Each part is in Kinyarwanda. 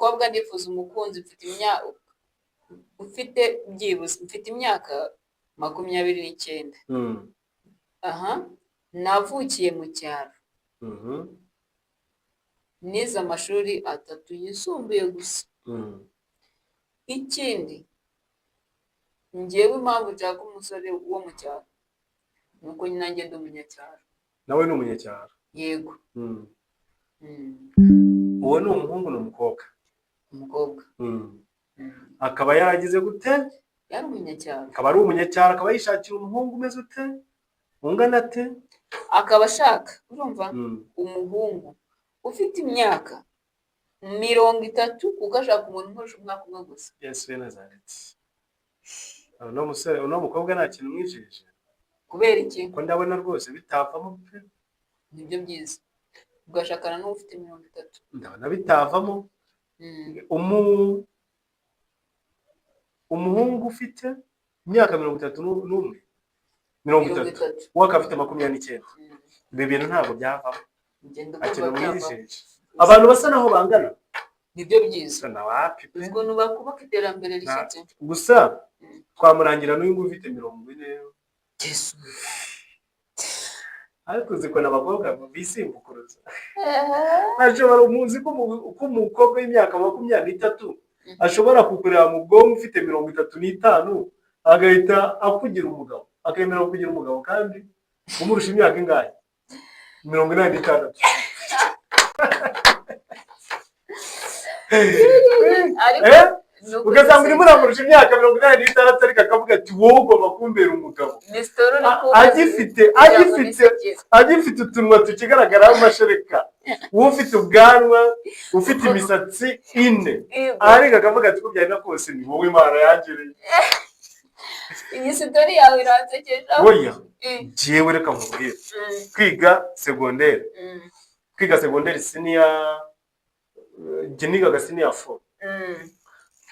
umukobwa ndifuza umukunzi mfite imyaka 29. Aha, navukiye mu cyaro. Nize amashuri 3 yisumbuye gusa. Ikindi, njyewe impamvu nshaka umusore wo mu cyaro nuko nanjye ndi umunyacyaro. Nawe ni umunyacyaro? Yego. Uwo ni umuhungu n'umukobwa? Umukobwa. Akaba yaragize gute? Yari umunyacyaro. Akaba ari umunyacyaro, akaba yishakira umuhungu umeze ute? Ungana ate? Akaba ashaka, urumva, umuhungu ufite imyaka 30 kuko ashaka umuntu umurusha umwaka umwe gusa. Yesu we Nazareti. Uno musore, uno mukobwa nta kintu mwijije? Kubera iki? Ko ndabona rwose bitavamo pe. Nibyo byiza. Ugashakana n'ufite 30. Ndabona bitavamo. Umuhungu ufite imyaka 31, 30, uwo akaba afite 29. Ibi bintu ntabwo byavamo. Akintu mwijije. Abantu basa naho bangana. Nibyo byiza. Na wapi pe. Ubwo nubakubaka iterambere rishyitse. Gusa twamurangira n'uyu nguyu ufite 40. Yesu. Ariko uziko n'abakobwa bisimbukuruza. Ashobora umuzi ko umukobwa w'imyaka 23 ashobora kukureba mu bwonko ufite 35 agahita akugira umugabo. Akemera kugira umugabo kandi umurusha imyaka ingahe? 86. Ugasanga urimo uramurusha imyaka 86 ariko akavuga ati wowe ugomba kumbera umugabo. Agifite utunwa tukigaragaraho amashereka. Wowe ufite ubwanwa, ufite imisatsi 4. Ariko akavuga ati ko byari kose ni wowe Imana yangereye. Iyi story yawe iransekeje. Oya. Jewe reka nkubwire. Kwiga secondaire. Kwiga secondaire senior Jeniga senior 4.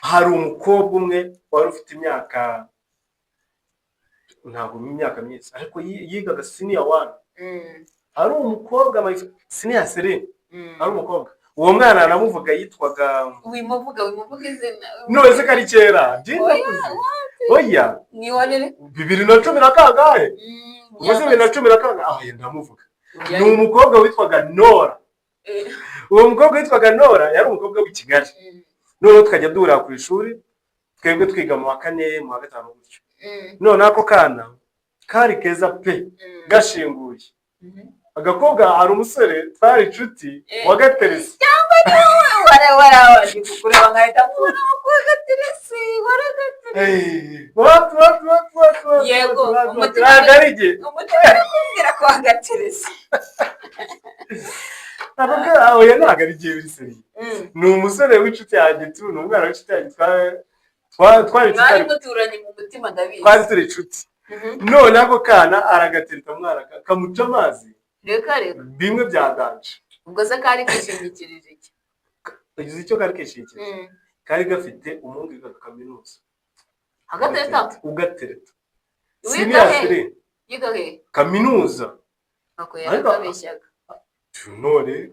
Hari umukobwa umwe wari ufite imyaka ntabwo imyaka myinshi ariko yigaga senior 1. Hari umukobwa senior 3. Hari umukobwa. Uwo mwana aramuvuga yitwaga wimuvuga izina. None se kari kera. Oya. Ni wanere 2010 nakangahe? Ubuse 2010 nakangahe? Ndamuvuga. Ni umukobwa witwaga Nora. Uwo mukobwa witwaga Nora yari umukobwa w'i Kigali. None tukajya duhura ku ishuri twebwe twiga mu wa 4 mu wa 5 gutyo. None ako kana kari keza pe gashinguye. Agakobwa ari umusore twari inshuti wa Gateresi. Wara kureba nkahita mbona ko Gateresi waragateresi. What? Yego, umutima kumbwira ko Gateresi. Abaga aho yanaga ari giye biseri. Ni umusore w'inshuti yanjye tu, ni umwana w'inshuti yanjye twari inshuti muturanye mu mutima ndabizi. Twari turi inshuti. None ako kana aragatereta mwana kamuca amazi. Reka bimwe byadanje. Ubwo se kari kishingikirije iki? Ugize icyo kari kishingikirije. Kari gafite umuhungu wiga kaminuza. Agatereta? Ugatereta. Yiga he? Kaminuza. Ako yarabeshyaga. None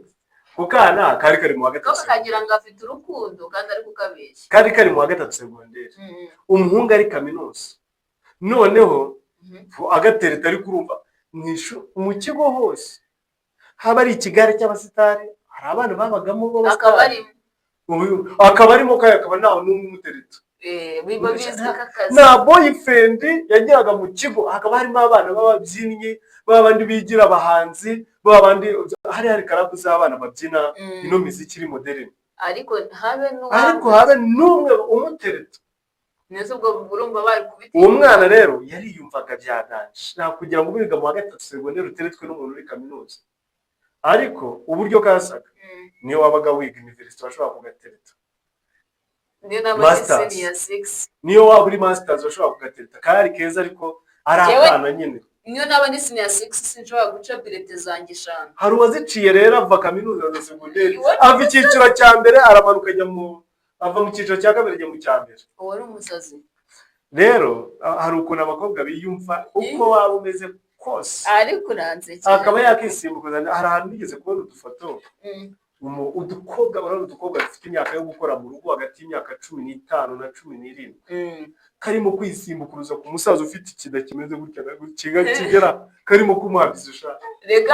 kukana kari mu wa 3. Ko kagira ngo afite urukundo kandi ari kukabeshya. Kari mu wa 3 secondaire. Umuhungu ari kaminuza. Noneho agatereta ari kurumva mu kigo hose haba ari ikigare cy'abasitari, hari abana babagamo b'abasitari. Akaba arimo akaba nawe n'umutereta. Biba bizika kazi. Na boyfriend yagiraga mu kigo hakaba harimo abana bababyinnye, babandi bigira abahanzi, babandi hari karabu z'abana babyina ino muziki iri moderne. Ariko habe n'umwe umutereta. Nese ubwo burumva bari kubiti. Uwo mwana rero yari yumvaga byadanje. Nta kugira ngo biga mu wa 3 secondaire uteretwe n'umuntu uri kaminuza. Ariko uburyo kasaga niyo wabaga wiga university washobora kugatereta. Niyo n'abandi senior 6. Niyo waba uri masters washobora kugatereta. Kari keza ariko ari akana nyine. Niyo n'abandi senior 6 sinshobora guca bilete zanjye 5. Hari uwaziciye rero ava kaminuza na secondaire. Ava icyiciro cya mbere aramanuka ajya ava mu cyiciro cya kabiri ajya mu cya mbere. Uwo ari umusazi. Rero hari ukuntu abakobwa biyumva uko waba umeze kose. Ariko uranze cyane. Akaba yakisimbuka. Hari ahantu nigeze kubona udufoto udukobwa dufite imyaka yo gukora mu rugo hagati y'imyaka 15 na 17 karimo kwisimbukuruza ku musaza ufite ikida kimeze gutya kigera karimo kumuhabisha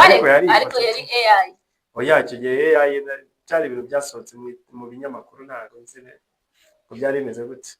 ariko yari AI oya kigeye AI cyari ibintu byasohotse mu binyamakuru ntago nzi ko byari bimeze gute.